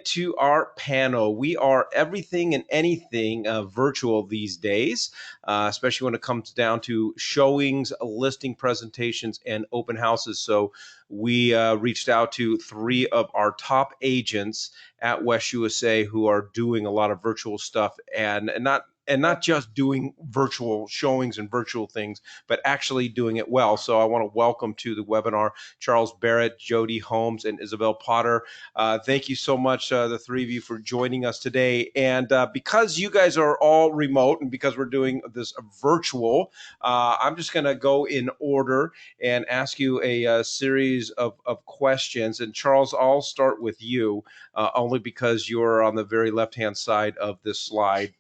To our panel. We are everything and anything virtual these days, especially when it comes down to showings, listing presentations, and open houses. So we reached out to three of our top agents at West USA who are doing a lot of virtual stuff and not just doing virtual showings and virtual things, but actually doing it well. So I want to welcome to the webinar Charles Barrett, Jodi Homes, and Isabel Potter. Thank you so much, the three of you, for joining us today. And because you guys are all remote and because we're doing this virtual, I'm just going to go in order and ask you a series of questions. And Charles, I'll start with you, only because you're on the very left-hand side of this slide.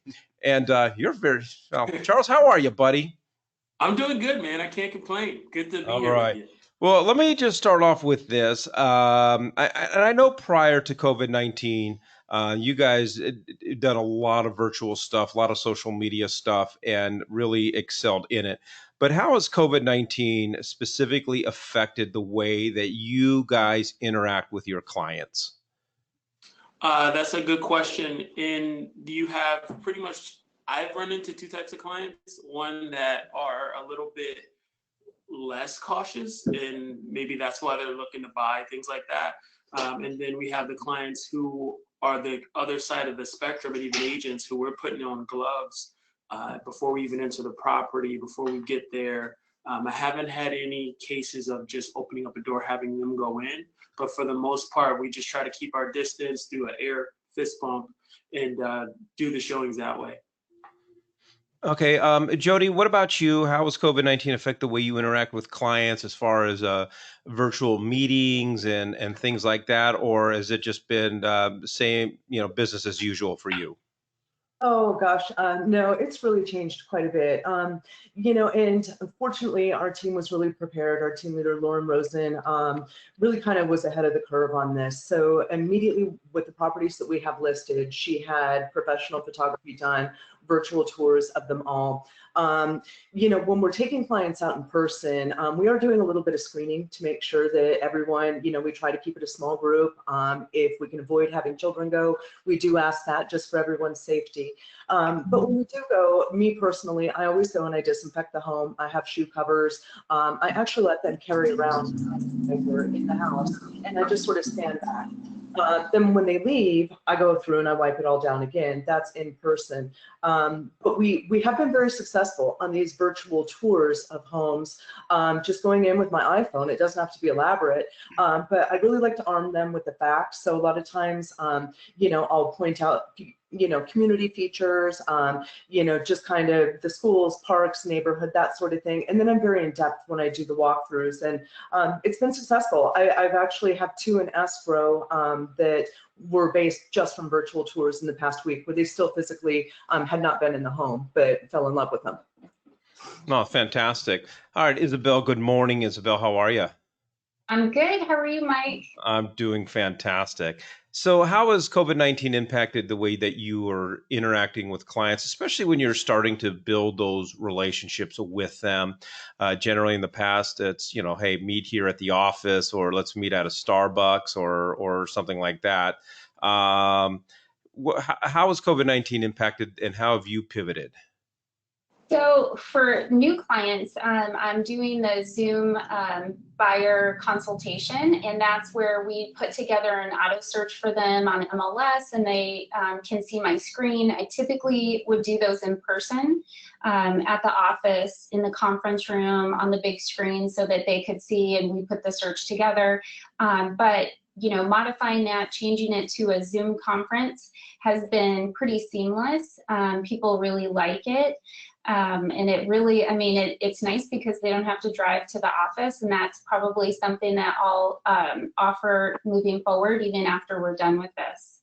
And you're very, well, Charles, how are you, buddy? I'm doing good, man. I can't complain. Good to be All here with right. you. Well, let me just start off with this. And I know prior to COVID-19, you guys done a lot of virtual stuff, a lot of social media stuff, and really excelled in it. But how has COVID-19 specifically affected the way that you guys interact with your clients? That's a good question. And you have pretty much, I've run into two types of clients. One that are a little bit less cautious, and maybe that's why they're looking to buy, things like that. And then we have the clients who are the other side of the spectrum, and even agents who we're putting on gloves before we even enter the property, before we get there. I haven't had any cases of just opening up a door, having them go in. But for the most part, we just try to keep our distance, do an air fist bump, and do the showings that way. Okay, Jodi, what about you? How has COVID-19 affect the way you interact with clients as far as virtual meetings and things like that, or has it just been the same, business as usual for you? Oh gosh, no, it's really changed quite a bit. And unfortunately, our team was really prepared. Our team leader, Lauren Rosen, really kind of was ahead of the curve on this. So immediately with the properties that we have listed, she had professional photography done, virtual tours of them all. When we're taking clients out in person, we are doing a little bit of screening to make sure that everyone, we try to keep it a small group. If we can avoid having children go, we do ask that just for everyone's safety. But when we do go, me personally, I always go and I disinfect the home. I have shoe covers. I actually let them carry around in the house, and I just sort of stand back. Then when they leave, I go through and I wipe it all down again. That's in person. But we have been very successful on these virtual tours of homes. Just going in with my iPhone, it doesn't have to be elaborate, but I really like to arm them with the facts. So a lot of times, I'll point out community features, just kind of the schools, parks, neighborhood, that sort of thing. And then I'm very in depth when I do the walkthroughs, and it's been successful. I've actually have two in escrow that were based just from virtual tours in the past week, where they still physically had not been in the home, but fell in love with them. Oh, fantastic. All right, Isabel, good morning. Isabel, how are you? I'm good. How are you, Mike? I'm doing fantastic. So, how has COVID-19 impacted the way that you are interacting with clients, especially when you're starting to build those relationships with them? Generally, in the past, it's hey, meet here at the office, or let's meet at a Starbucks, or something like that. How has COVID-19 impacted, and how have you pivoted? So for new clients, I'm doing the Zoom buyer consultation, and that's where we put together an auto search for them on MLS, and they can see my screen. I typically would do those in person at the office, in the conference room, on the big screen, so that they could see, and we put the search together. But modifying that, changing it to a Zoom conference has been pretty seamless. People really like it. And it really, it's nice because they don't have to drive to the office, and that's probably something that I'll offer moving forward, even after we're done with this.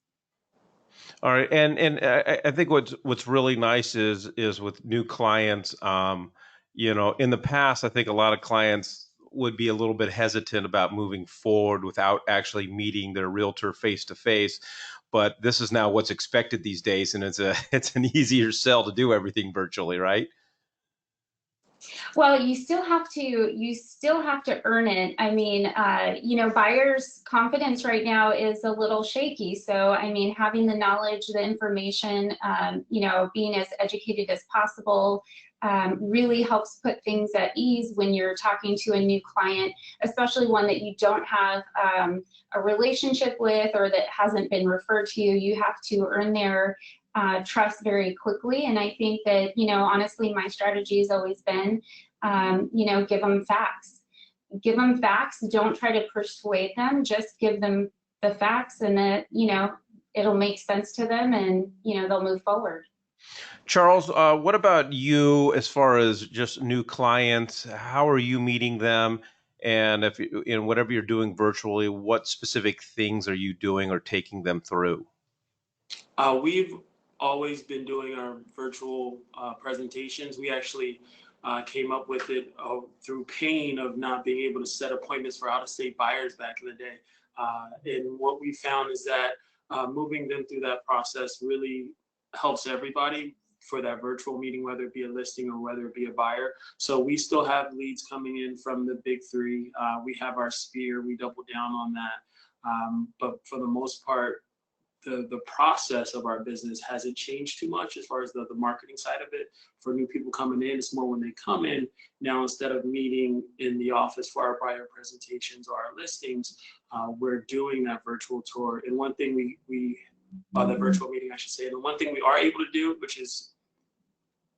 All right, and I think what's really nice is with new clients. In the past, I think a lot of clients would be a little bit hesitant about moving forward without actually meeting their realtor face to face. But this is now what's expected these days, and it's an easier sell to do everything virtually, right? Well, you still have to earn it. I mean, you know, buyers' confidence right now is a little shaky. So, I mean, having the knowledge, the information, you know, being as educated as possible, really helps put things at ease when you're talking to a new client, especially one that you don't have a relationship with or that hasn't been referred to you. You have to earn their trust very quickly. And I think that, you know, honestly, my strategy has always been, you know, give them facts. Give them facts. Don't try to persuade them. Just give them the facts, and that, you know, it'll make sense to them, and, you know, they'll move forward. Charles, what about you as far as just new clients? How are you meeting them? And if in whatever you're doing virtually, what specific things are you doing or taking them through? We've always been doing our virtual presentations. We actually came up with it through pain of not being able to set appointments for out-of-state buyers back in the day. And what we found is that moving them through that process really helps everybody for that virtual meeting, whether it be a listing or whether it be a buyer. So we still have leads coming in from the big three. We have our sphere, we double down on that. But for the most part, the process of our business hasn't changed too much as far as the marketing side of it. For new people coming in, it's more when they come in. Now, instead of meeting in the office for our buyer presentations or our listings, we're doing that virtual tour. And one thing the virtual meeting, I should say, and one thing we are able to do, which is,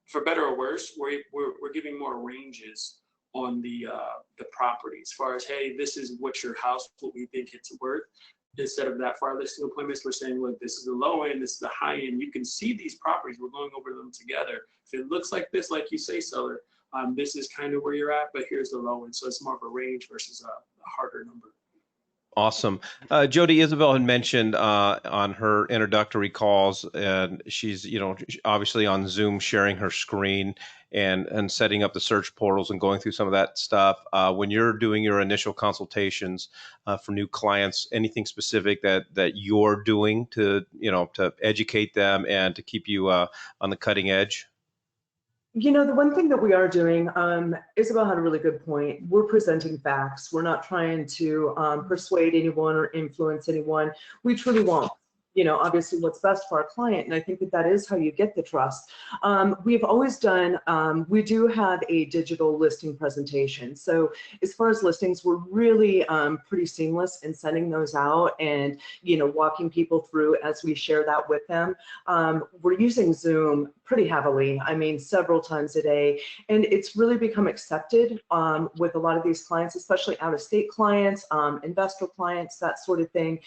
for better or worse, we're giving more ranges on the property as far as, hey, this is what your house, what we think it's worth. Instead of that far listing appointments, we're saying, look, this is the low end, this is the high end. You can see these properties. We're going over them together. If it looks like this, like you say, seller, this is kind of where you're at, but here's the low end. So it's more of a range versus a harder number. Awesome. Jodi, Isabel had mentioned on her introductory calls, and she's, you know, obviously on Zoom sharing her screen and setting up the search portals and going through some of that stuff. When you're doing your initial consultations for new clients, anything specific that you're doing to, you know, to educate them and to keep you on the cutting edge? You know, the one thing that we are doing, Isabel had a really good point. We're presenting facts. We're not trying to persuade anyone or influence anyone. We truly won't. You know, obviously what's best for our client. And I think that that is how you get the trust. We've always done, we do have a digital listing presentation. So as far as listings, we're really pretty seamless in sending those out and, you know, walking people through as we share that with them. We're using Zoom pretty heavily. I mean, several times a day. And it's really become accepted with a lot of these clients, especially out-of-state clients, investor clients, that sort of thing.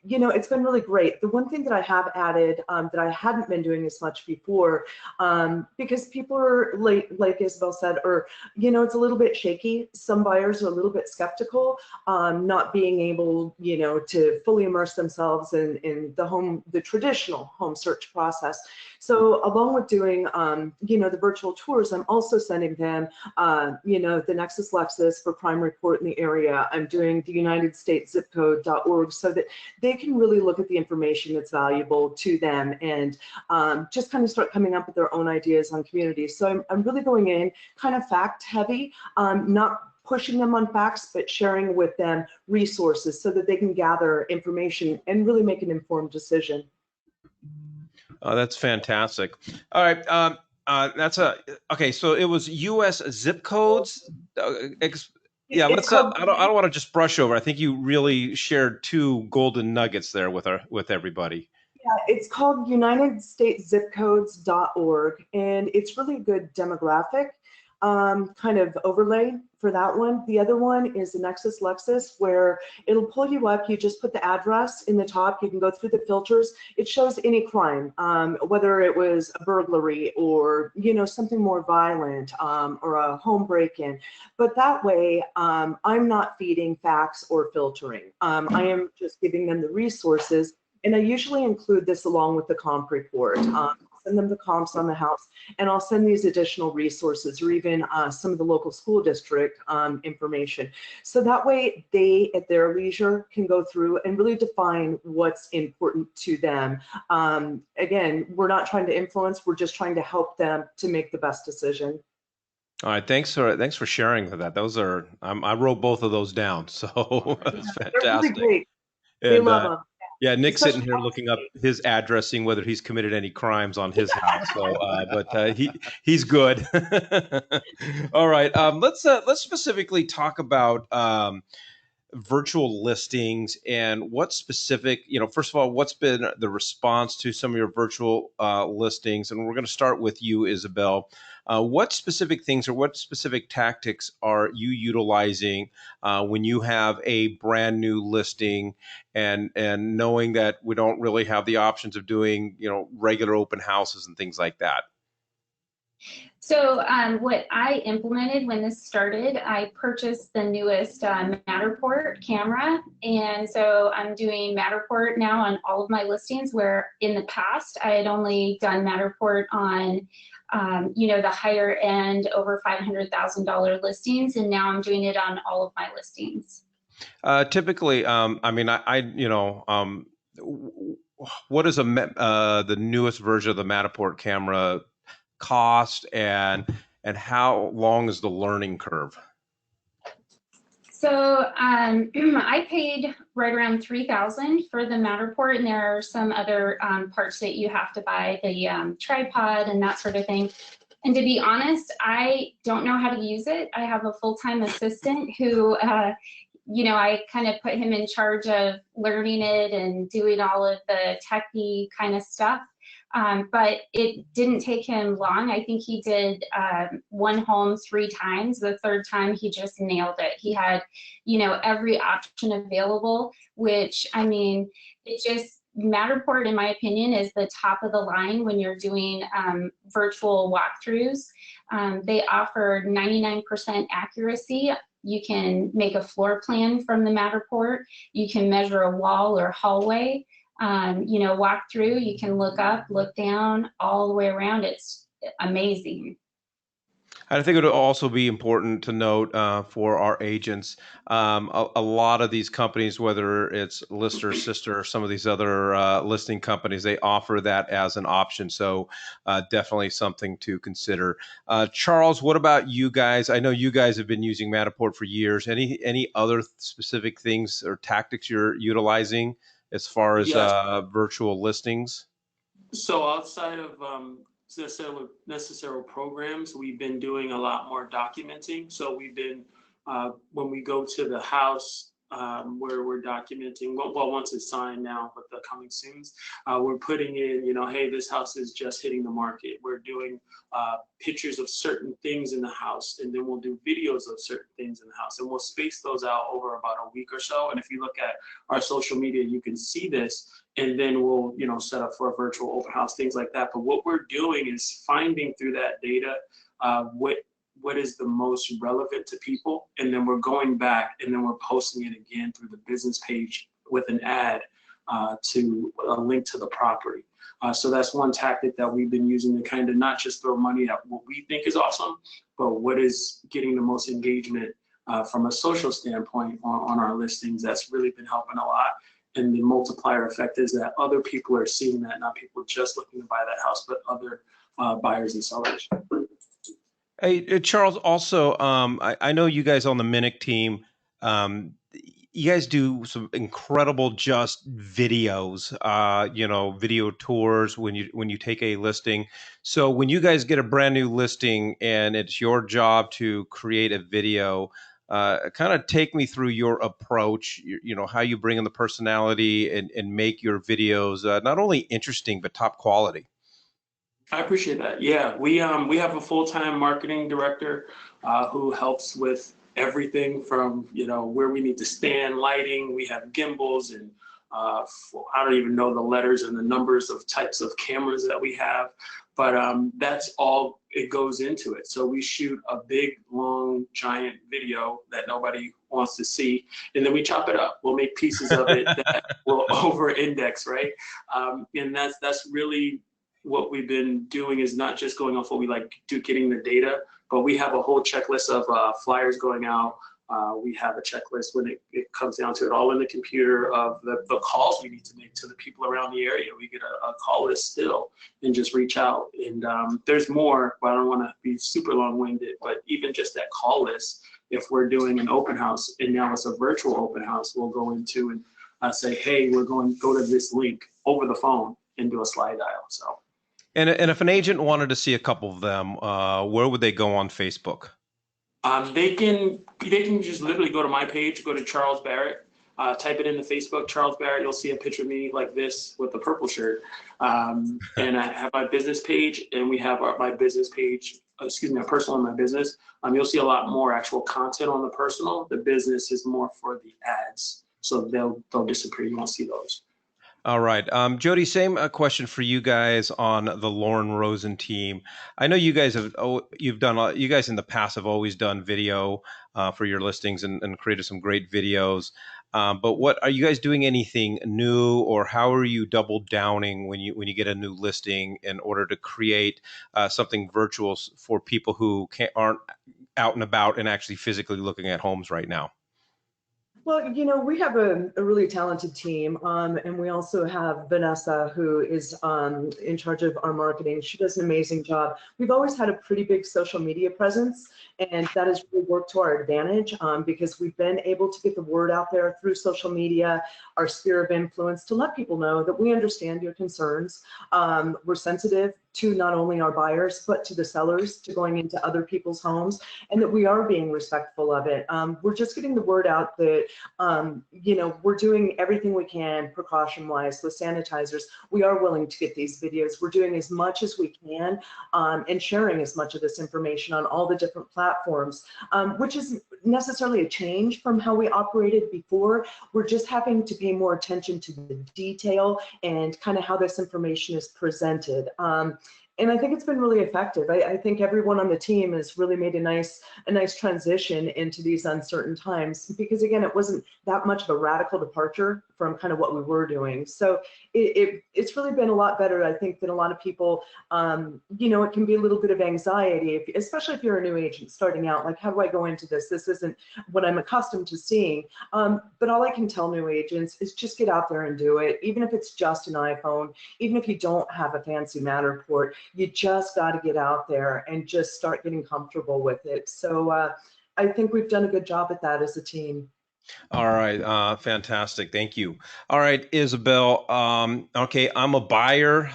You know, it's been really great. The one thing that I have added that I hadn't been doing as much before, because people are, like Isabel said, or, you know, it's a little bit shaky. Some buyers are a little bit skeptical, not being able, you know, to fully immerse themselves in the traditional home search process. So along with doing, you know, the virtual tours, I'm also sending them, you know, the Nexus Lexus for prime report in the area. I'm doing the United States zip code.org so that they can really look at the information that's valuable to them and just kind of start coming up with their own ideas on communities. So I'm really going in kind of fact heavy, not pushing them on facts, but sharing with them resources so that they can gather information and really make an informed decision. That's fantastic. All right. Okay. So it was U.S. zip codes. Yeah. Let's. I don't want to just brush over. I think you really shared two golden nuggets there with everybody. Yeah, it's called UnitedStatesZipCodes.org, and it's really a good demographic kind of overlay for that one. The other one is the Nexus Lexus, where it'll pull you up. You just put the address in the top. You can go through the filters. It shows any crime, whether it was a burglary or, you know, something more violent or a home break-in. But that way, I'm not feeding facts or filtering. I am just giving them the resources. And I usually include this along with the comp report. Send them the comps on the house, and I'll send these additional resources or even some of the local school district information. So that way they, at their leisure, can go through and really define what's important to them. Again, we're not trying to influence, we're just trying to help them to make the best decision. All right, thanks for sharing that. Those are I wrote both of those down, so Yeah, that's they're really fantastic. great. We And love them, yeah, Nick's sitting especially here real looking up estate. his address, seeing whether he's committed any crimes on his house. So, but he's good. All right, let's specifically talk about virtual listings and what specific, first of all, what's been the response to some of your virtual listings? And we're going to start with you, Isabel. What specific things or what specific tactics are you utilizing when you have a brand new listing and knowing that we don't really have the options of doing, regular open houses and things like that? So what I implemented when this started, I purchased the newest Matterport camera. And so I'm doing Matterport now on all of my listings, where in the past I had only done Matterport on, the higher end over $500,000 listings. And now I'm doing it on all of my listings. Typically, I mean, what is the newest version of the Matterport camera cost, and how long is the learning curve? So I paid right around $3,000 for the Matterport, and there are some other parts that you have to buy, the tripod and that sort of thing. And to be honest, I don't know how to use it. I have a full-time assistant who, I kind of put him in charge of learning it and doing all of the techie kind of stuff. But it didn't take him long. I think he did one home 3 times. The third time, he just nailed it. He had, every option available, which, I mean, it just, Matterport, in my opinion, is the top of the line when you're doing virtual walkthroughs. They offer 99% accuracy. You can make a floor plan from the Matterport. You can measure a wall or hallway. Walk through, you can look up, look down, all the way around. It's amazing. I think it would also be important to note for our agents, a lot of these companies, whether it's Lister, Sister, or some of these other listing companies, they offer that as an option. So definitely something to consider. Charles, what about you guys? I know you guys have been using Matterport for years. Any other specific things or tactics you're utilizing as far as Yes. virtual listings? So outside of necessary programs, we've been doing a lot more documenting. So we've been, when we go to the house, where we're documenting, well, once it's signed now, but the coming soons, we're putting in, hey, this house is just hitting the market. We're doing pictures of certain things in the house, and then we'll do videos of certain things in the house, and we'll space those out over about a week or so. And if you look at our social media, you can see this. And then we'll, set up for a virtual open house, things like that. But what we're doing is finding through that data what is the most relevant to people, and then we're going back and then we're posting it again through the business page with an ad to a link to the property. So that's one tactic that we've been using to kind of not just throw money at what we think is awesome, but what is getting the most engagement from a social standpoint on our listings. That's really been helping a lot. And the multiplier effect is that other people are seeing that, not people just looking to buy that house, but other buyers and sellers. Hey, Charles, also, I know you guys on the Minic team, you guys do some incredible just videos, video tours when you take a listing. So when you guys get a brand new listing and it's your job to create a video, kind of take me through your approach, how you bring in the personality and make your videos not only interesting, but top quality. I appreciate that. Yeah, we have a full-time marketing director who helps with everything from where we need to stand, lighting. We have gimbals and I don't even know the letters and the numbers of types of cameras that we have, but that's all it goes into it. So we shoot a big, long, giant video that nobody wants to see, and then we chop it up. We'll make pieces of it that will over-index, right? And that's really what we've been doing, is not just going off what we like to getting the data, but we have a whole checklist of flyers going out, We have a checklist when it comes down to it, all in the computer of the calls we need to make to the people around the area. We get a call list still and just reach out. And there's more, but I don't want to be super long-winded, but even just that call list, if we're doing an open house and now it's a virtual open house, we'll go into and say, hey, we're going to go to this link over the phone and do a slide dial. So. And if an agent wanted to see a couple of them, where would they go on Facebook? They can just literally go to my page, go to Charles Barrett, type it into Facebook, Charles Barrett. You'll see a picture of me like this with the purple shirt. And I have my business page, and we have my business page, my personal and my business. You'll see a lot more actual content on the personal. The business is more for the ads, so they'll disappear. You won't see those. All right. Jodi, same question for you guys on the Lauren Rosen team. I know you guys you guys in the past have always done video for your listings and created some great videos. But what are you guys doing anything new, or how are you double downing when you get a new listing in order to create something virtual for people who aren't out and about and actually physically looking at homes right now? Well, we have a really talented team, and we also have Vanessa, who is in charge of our marketing. She does an amazing job. We've always had a pretty big social media presence, and that has really worked to our advantage because we've been able to get the word out there through social media, our sphere of influence, to let people know that we understand your concerns. We're sensitive to not only our buyers, but to the sellers, to going into other people's homes, and that we are being respectful of it. We're just getting the word out that, we're doing everything we can precaution-wise with sanitizers. We are willing to get these videos. We're doing as much as we can and sharing as much of this information on all the different platforms, which isn't necessarily a change from how we operated before. We're just having to pay more attention to the detail and kind of how this information is presented. And I think it's been really effective. I think everyone on the team has really made a nice transition into these uncertain times, because again, it wasn't that much of a radical departure from kind of what we were doing. So it's really been a lot better, I think, than a lot of people. It can be a little bit of anxiety, especially if you're a new agent starting out, like, how do I go into this? This isn't what I'm accustomed to seeing. But all I can tell new agents is just get out there and do it. Even if it's just an iPhone, even if you don't have a fancy Matterport, you just got to get out there and just start getting comfortable with it. So I think we've done a good job at that as a team. All right. Fantastic. Thank you. All right, Isabel. Okay, I'm a buyer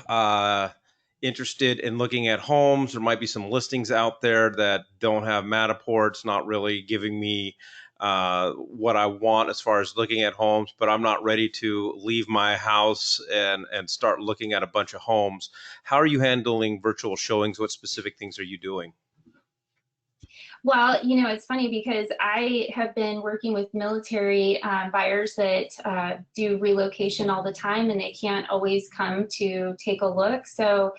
interested in looking at homes. There might be some listings out there that don't have Matterports, not really giving me what I want as far as looking at homes, but I'm not ready to leave my house and start looking at a bunch of homes. How are you handling virtual showings? What specific things are you doing? Well, it's funny because I have been working with military buyers that do relocation all the time, and they can't always come to take a look. So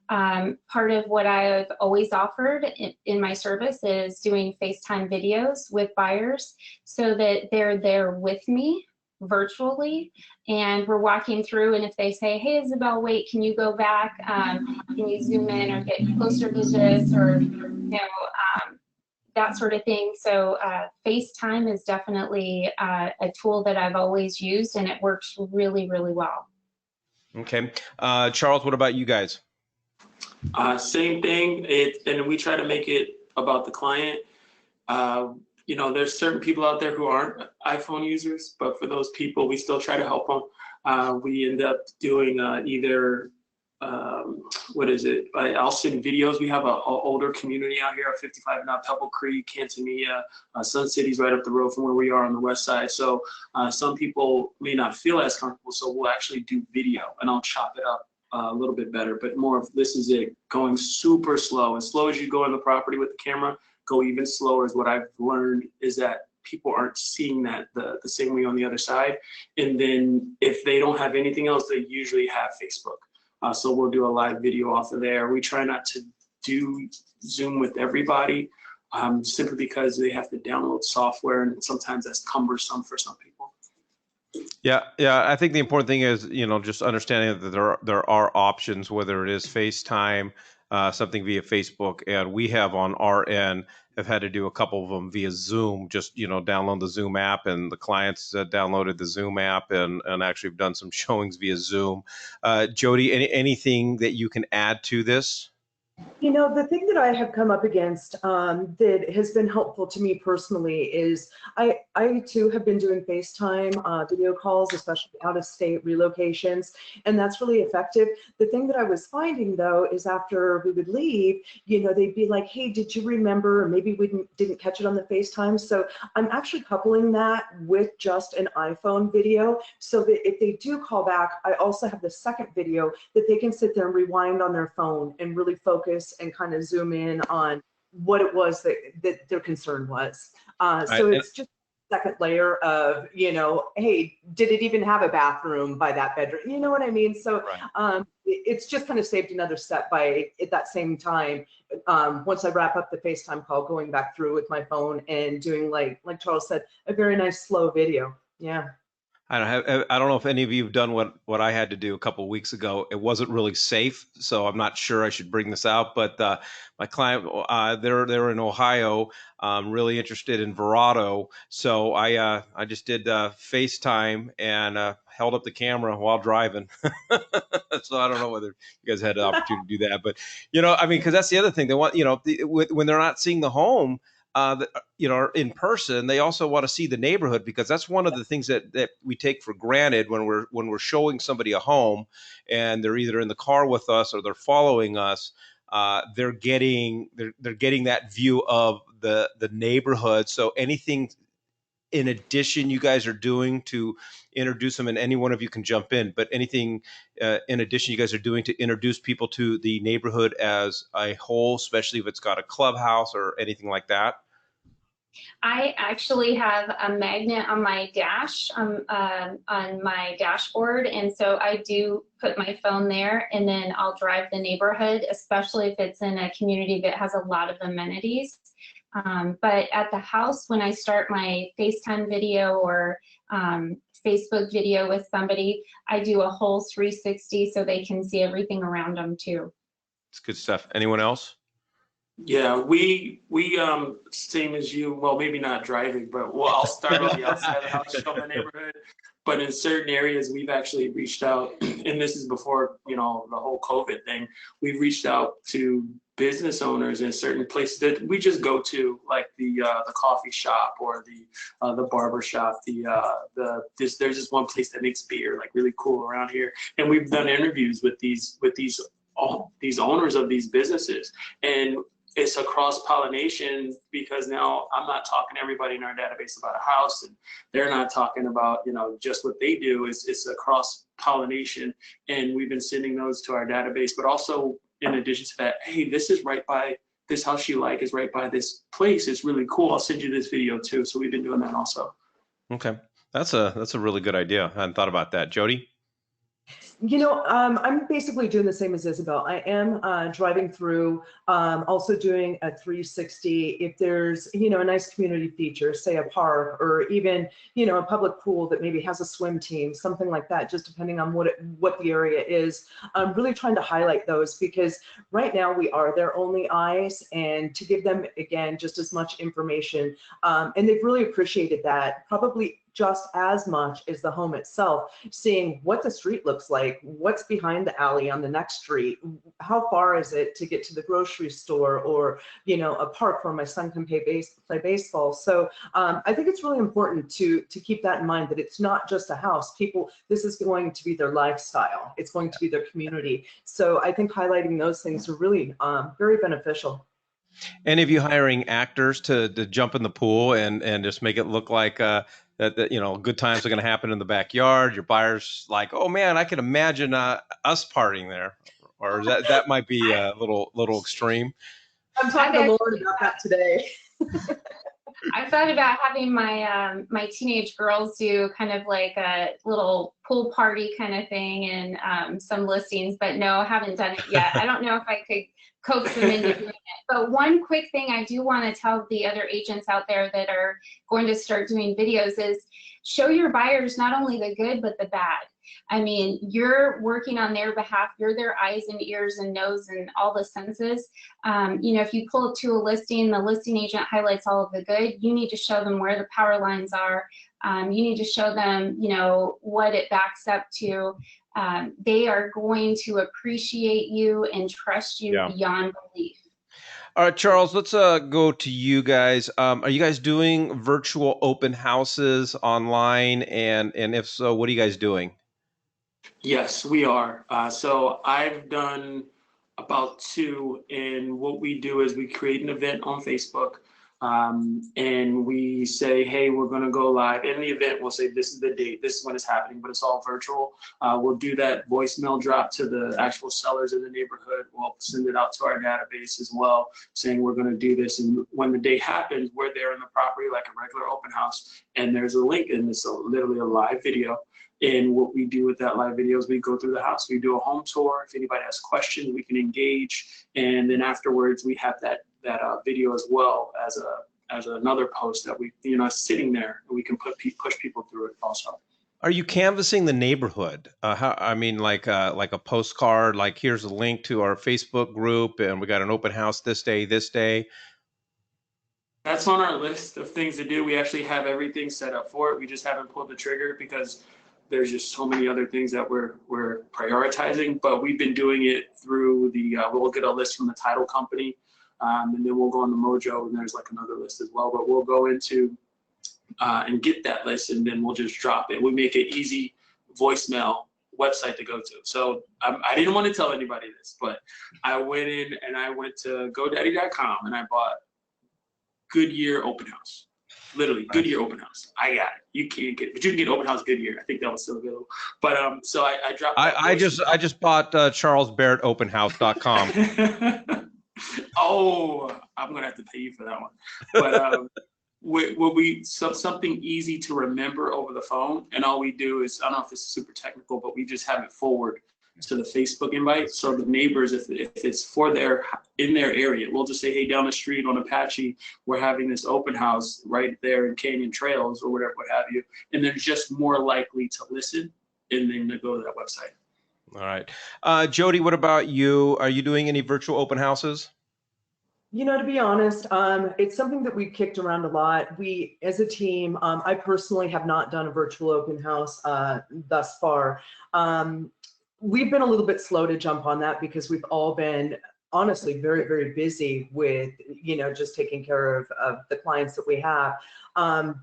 part of what I've always offered in my service is doing FaceTime videos with buyers so that they're there with me virtually, and we're walking through, and if they say, hey Isabel, wait, can you go back, can you zoom in or get closer to this, or that sort of thing. So FaceTime is definitely a tool that I've always used, and it works really, really well. Okay. Charles, what about you guys? Same thing. And we try to make it about the client. There's certain people out there who aren't iPhone users, but for those people, we still try to help them. We end up doing either I'll send videos. We have an older community out here, 55 and up, Pebble Creek, Cantonia, Sun City's right up the road from where we are on the west side. So some people may not feel as comfortable, so we'll actually do video, and I'll chop it up a little bit better, but more of this is it, going super slow. As slow as you go in the property with the camera, go even slower. Is what I've learned is that people aren't seeing that the same way on the other side. And then if they don't have anything else, they usually have Facebook. So we'll do a live video off of there. We try not to do Zoom with everybody, simply because they have to download software, and sometimes that's cumbersome for some people. Yeah. I think the important thing is, just understanding that there are options, whether it is FaceTime, something via Facebook, and we have on our end have had to do a couple of them via Zoom. Just download the Zoom app, and the clients downloaded the Zoom app, and actually have done some showings via Zoom. Jodi, anything that you can add to this? The thing that I have come up against that has been helpful to me personally is I too have been doing FaceTime video calls, especially out of state relocations, and that's really effective. The thing that I was finding though is after we would leave, they'd be like, hey, did you remember? Or maybe we didn't catch it on the FaceTime. So I'm actually coupling that with just an iPhone video so that if they do call back, I also have the second video that they can sit there and rewind on their phone and really focus and kind of zoom in on what it was that their concern was. So it's just a second layer of, hey, did it even have a bathroom by that bedroom? You know what I mean? So it's just kind of saved another step by at that same time. Once I wrap up the FaceTime call, going back through with my phone and doing like Charles said, a very nice slow video. Yeah. I don't know if any of you have done what I had to do a couple of weeks ago. It wasn't really safe, so I'm not sure I should bring this out. But my client, they're in Ohio, really interested in Verrado. So I just did FaceTime and held up the camera while driving. So I don't know whether you guys had the opportunity to do that, but because that's the other thing they want. When they're not seeing the home. In person, they also want to see the neighborhood, because that's one of the things that we take for granted when we're showing somebody a home, and they're either in the car with us or they're following us. They're getting that view of the neighborhood. So anything in addition you guys are doing to introduce them, and any one of you can jump in, but anything in addition you guys are doing to introduce people to the neighborhood as a whole, especially if it's got a clubhouse or anything like that? I actually have a magnet on my dash, on my dashboard, and so I do put my phone there, and then I'll drive the neighborhood, especially if it's in a community that has a lot of amenities. But at the house, when I start my FaceTime video or Facebook video with somebody, I do a whole 360 so they can see everything around them too. It's good stuff. Anyone else? Yeah, we same as you. Well, maybe not driving, but I'll start on the outside of the house, show the neighborhood. But in certain areas, we've actually reached out, and this is before the whole COVID thing. We've reached out to business owners in certain places that we just go to, like the coffee shop or the barber shop. There's this one place that makes beer, like really cool around here, and we've done interviews with these owners of these businesses, and it's a cross-pollination, because now I'm not talking to everybody in our database about a house, and they're not talking about just what they do. It's a cross-pollination, and we've been sending those to our database. But also, in addition to that, hey, this is right by this house you like is right by this place. It's really cool. I'll send you this video too. So we've been doing that also. Okay, that's a really good idea. I hadn't thought about that. Jodi? I'm basically doing the same as Isabel. I am driving through, also doing a 360. If there's, a nice community feature, say a park, or even, a public pool that maybe has a swim team, something like that, just depending on what the area is. I'm really trying to highlight those, because right now we are their only eyes, and to give them, again, just as much information. And they've really appreciated that, probably just as much as the home itself, seeing what the street looks like, what's behind the alley on the next street, how far is it to get to the grocery store, or a park where my son can play baseball. So I think it's really important to keep that in mind, that it's not just a house. This is going to be their lifestyle. It's going to be their community. So I think highlighting those things are really very beneficial. Any of you hiring actors to jump in the pool and just make it look like that good times are going to happen in the backyard? Your buyer's like, oh man, I can imagine us partying there, or that might be a little extreme. I'm talking to Lord about that today. I thought about having my my teenage girls do kind of like a little pool party kind of thing, and some listings, but no, I haven't done it yet. I don't know if I could coax them into doing it. But one quick thing I do want to tell the other agents out there that are going to start doing videos is show your buyers not only the good but the bad. I mean, you're working on their behalf. You're their eyes and ears and nose and all the senses. You know, if you pull up to a listing, the listing agent highlights all of the good. You need to show them where the power lines are. You need to show them, you know, what it backs up to. They are going to appreciate you and trust you beyond belief. All right, Charles, let's go to you guys. Are you guys doing virtual open houses online? And if so, what are you guys doing? Yes, we are. So I've done about 2, and what we do is we create an event on Facebook, and we say, hey, we're going to go live. In the event, we'll say, this is the date, this is when it's happening, but it's all virtual. We'll do that voicemail drop to the actual sellers in the neighborhood. We'll send it out to our database as well, saying we're going to do this. And when the day happens, we're there in the property like a regular open house, and there's a link, and it's literally a live video. And what we do with that live video is we go through the house, we do a home tour. If anybody has questions, we can engage. And then afterwards, we have that video as well as another post that we, you know, sitting there, and we can push people through it also. Are you canvassing the neighborhood? I mean, like a postcard, like here's a link to our Facebook group, and we got an open house this day, this day. That's on our list of things to do. We actually have everything set up for it. We just haven't pulled the trigger because there's just so many other things that we're prioritizing, but we've been doing it through we'll get a list from the title company, and then we'll go on the Mojo, and there's like another list as well, but we'll go into and get that list, and then we'll just drop it. We make it easy voicemail website to go to. So I didn't want to tell anybody this, but I went in and I went to GoDaddy.com and I bought Goodyear Open House. Literally, Goodyear Open House. I got it. You can't get it, but you can get Open House Goodyear. I think that was still available. But so I dropped. I just bought Charles Barrett openhouse.com. Oh, I'm gonna have to pay you for that one. But something easy to remember over the phone, and all we do is, I don't know if this is super technical, but we just have it forward to the Facebook invite. So the neighbors, if it's in their area, we'll just say, hey, down the street on Apache, we're having this open house right there in Canyon Trails or whatever, what have you. And they're just more likely to listen and then to go to that website. All right. Jodi, what about you? Are you doing any virtual open houses? You know, to be honest, it's something that we've kicked around a lot. We, as a team, I personally have not done a virtual open house thus far. We've been a little bit slow to jump on that because we've all been honestly very, very busy with, you know, just taking care of the clients that we have.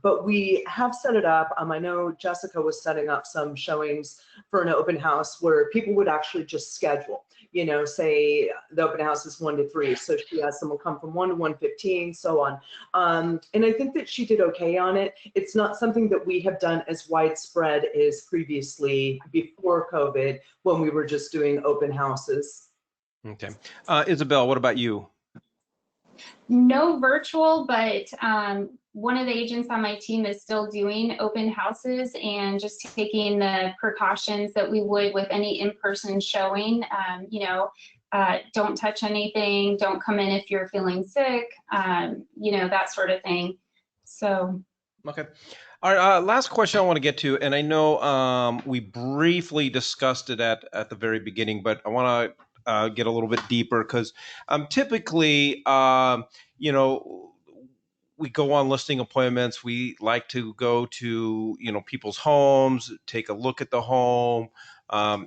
But we have set it up. I know Jessica was setting up some showings for an open house where people would actually just schedule, you know, say the open house is 1 to 3. So she has someone come from 1 to 1:15, so on. And I think that she did okay on it. It's not something that we have done as widespread as previously before COVID when we were just doing open houses. Okay. Isabel, what about you? No virtual, but one of the agents on my team is still doing open houses and just taking the precautions that we would with any in-person showing. You know, don't touch anything, don't come in if you're feeling sick, you know, that sort of thing. So. Okay. All right, last question I want to get to, and I know we briefly discussed it at the very beginning, but I want to get a little bit deeper because typically, you know, we go on listing appointments. We like to go to, you know, people's homes, take a look at the home,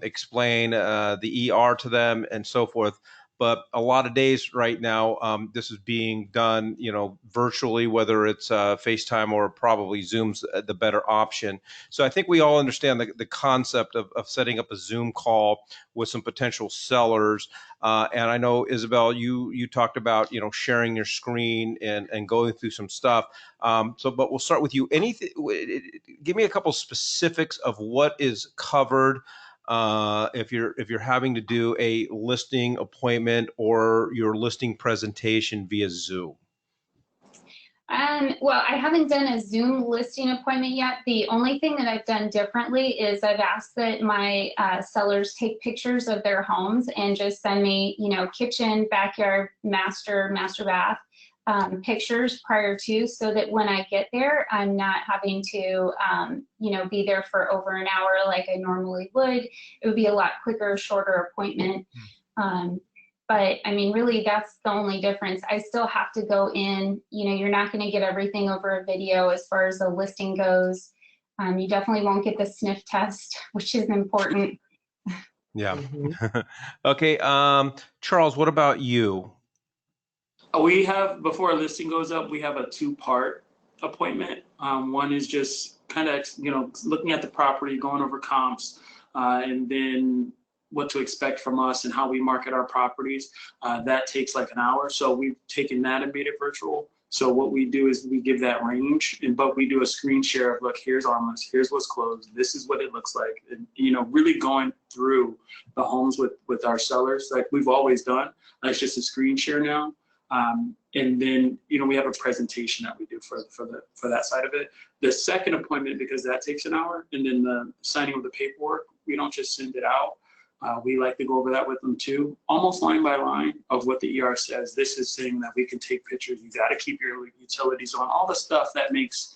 explain the ER to them and so forth. But a lot of days right now, this is being done, you know, virtually, whether it's FaceTime or probably Zoom's the better option. So I think we all understand the concept of setting up a Zoom call with some potential sellers. And I know, Isabel, you talked about, you know, sharing your screen and going through some stuff. But we'll start with you. Give me a couple specifics of what is covered. If you're having to do a listing appointment or your listing presentation via Zoom? Well, I haven't done a Zoom listing appointment yet. The only thing that I've done differently is I've asked that my sellers take pictures of their homes and just send me, you know, kitchen, backyard, master bath, pictures prior to, so that when I get there, I'm not having to, be there for over an hour like I normally would. It would be a lot quicker, shorter appointment. But I mean, really, that's the only difference. I still have to go in, you're not going to get everything over a video as far as the listing goes. You definitely won't get the sniff test, which is important. Yeah. Okay. Charles, what about you? We have, before a listing goes up, we have a 2-part appointment. One is just kind of, looking at the property, going over comps, and then what to expect from us and how we market our properties. That takes like an hour. So we've taken that and made it virtual. So what we do is we give that range, but we do a screen share of, look, here's our list, here's what's closed, this is what it looks like. And, really going through the homes with our sellers like we've always done. It's just a screen share now. And then, we have a presentation that we do for that side of it. The second appointment, because that takes an hour, and then the signing of the paperwork, we don't just send it out. We like to go over that with them too, almost line by line of what the ER says. This is saying that we can take pictures. You got to keep your utilities on, all the stuff that makes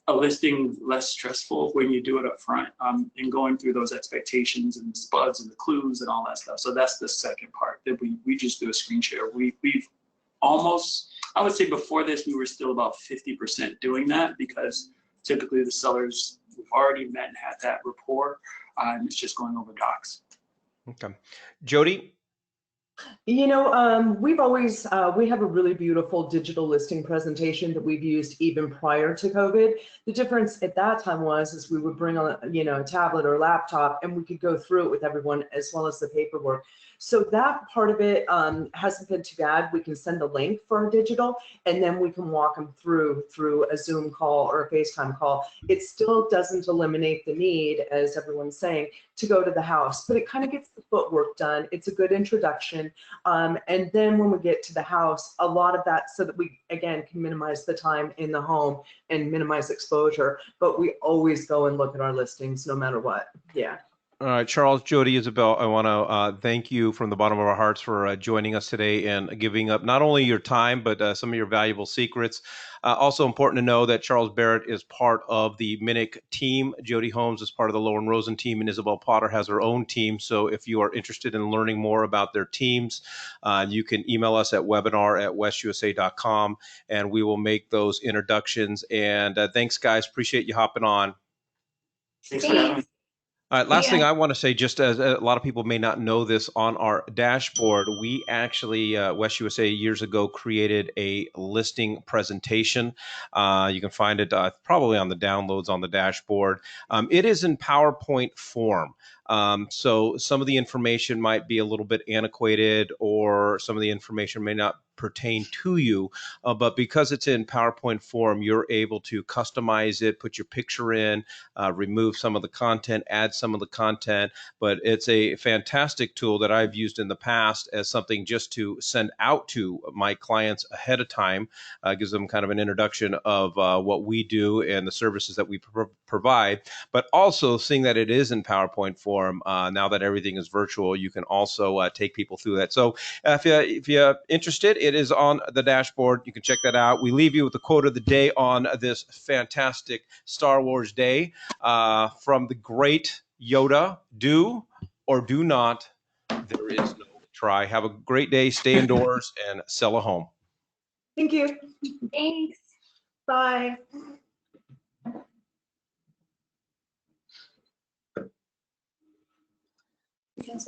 a listing less stressful when you do it up front, and going through those expectations and the spuds and the clues and all that stuff. So that's the second part that we just do a screen share. We've almost, I would say before this, we were still about 50% doing that, because typically the sellers, we've already met and had that rapport, and it's just going over docs. Okay. Jodi? We've always, we have a really beautiful digital listing presentation that we've used even prior to COVID. The difference at that time is we would bring a tablet or laptop, and we could go through it with everyone as well as the paperwork. So that part of it hasn't been too bad. We can send a link for our digital, and then we can walk them through a Zoom call or a FaceTime call. It still doesn't eliminate the need, as everyone's saying, to go to the house, but it kind of gets the footwork done. It's a good introduction. And then when we get to the house, a lot of that, so that we, again, can minimize the time in the home and minimize exposure, but we always go and look at our listings no matter what. Yeah. All right, Charles, Jodi, Isabel, I want to thank you from the bottom of our hearts for joining us today and giving up not only your time, but some of your valuable secrets. Also important to know that Charles Barrett is part of the Minnick team. Jodi Homes is part of the Lauren Rosen team, and Isabel Potter has her own team. So if you are interested in learning more about their teams, you can email us at webinar@westusa.com, and we will make those introductions. And thanks, guys. Appreciate you hopping on. Thanks for having me. All right, last thing I want to say, just as a lot of people may not know this, on our dashboard, we actually, West USA years ago, created a listing presentation. You can find it probably on the downloads on the dashboard. It is in PowerPoint form. So some of the information might be a little bit antiquated, or some of the information may not pertain to you, but because it's in PowerPoint form, you're able to customize it, put your picture in, remove some of the content, add some of the content. But it's a fantastic tool that I've used in the past as something just to send out to my clients ahead of time. Gives them kind of an introduction of what we do and the services that we provide. But also, seeing that it is in PowerPoint form, now that everything is virtual, you can also take people through that. So if you're interested, it is on the dashboard. You can check that out. We leave you with the quote of the day on this fantastic Star Wars day from the great Yoda: do or do not, there is no try. Have a great day. Stay indoors and sell a home. Thank you. Thanks. Bye.